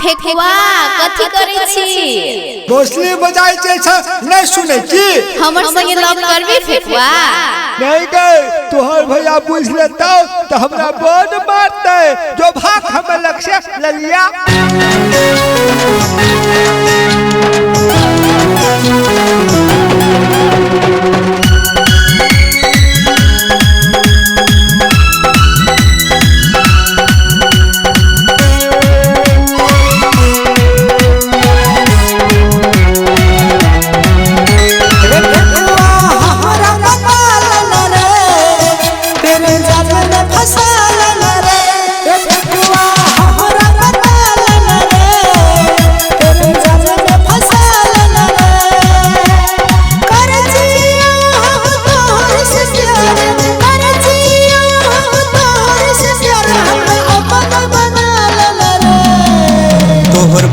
फेकुआ कथि करै छी दोसली बजाय छै नहीं सुने की हमर संगे लव करबी फेकुआ नहीं गए तोहर भैया बुझ लेता तो हमरा बड़ मारते जो भाग हम लक्ष्य ललिया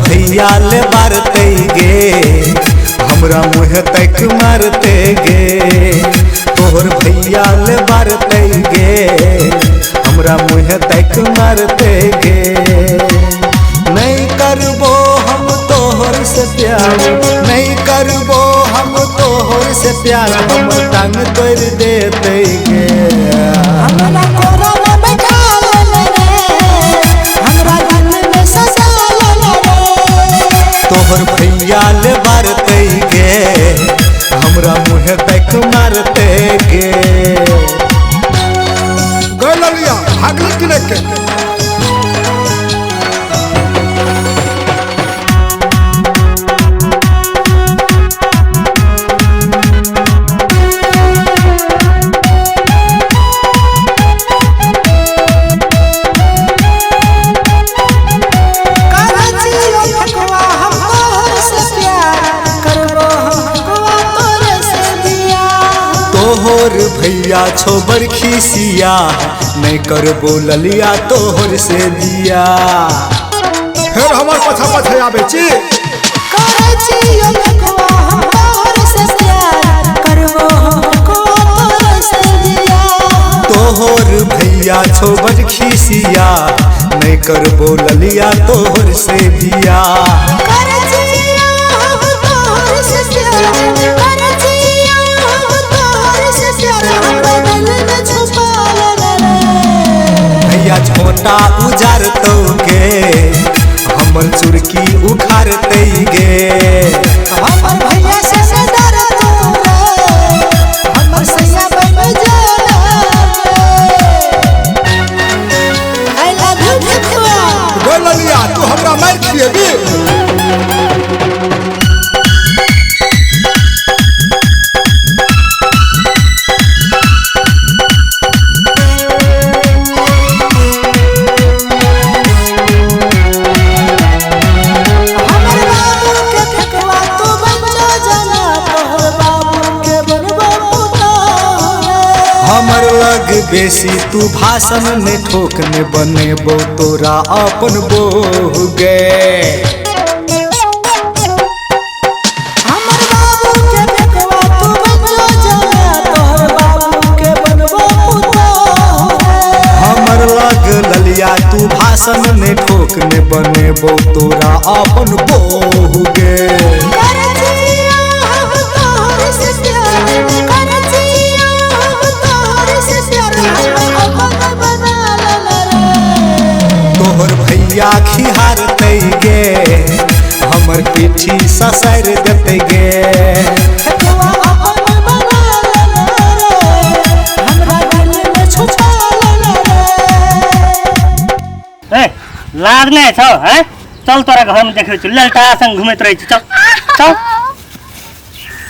भैया ले मारते गे हमरा मुँह तक मारते गे तोहर भैया ले मारते गे हमरा मुँह तक मारते गे नहीं करबो हम तोहर से प्यार नहीं करबो हम तोहर से प्यार हम टांग तोड़ देते गे तोहर भैया ले मारते गे हमरा मुँह तक मारते गे गललिया भागल किने के तोहर भैया छो बरखिसिया नहीं करबो ललिया तोहर से दिया फिर हमर पछा पछा आबे छी तोहर भैया छो बरखिसिया नहीं करबो ललिया तोहर से दिया छोटा उजार तो गे हमर चुरकी उखाड़ते गे हमर भैया से डर तो हमर सैया बन जाला आई लव यू फेकुआ गललिया तू हमरा मार खिएबी हमर लग बेसी तू भाषण में ठोकने बनेबो तोरा अपन बोह गे हमर बाबू के फेकुआ तू बन जाला तोहर बाबू के बनबो पुतो हमर लग ललिया तू भाषण में ठोकने बनेबो तोरा अपन बोह गे तोहर भैया खिहारते गे हमर पीठी ससर देते गे लाज नहीं छौ हैं चल तोरा घर में देखे ललटा संग घूमत रही चल चल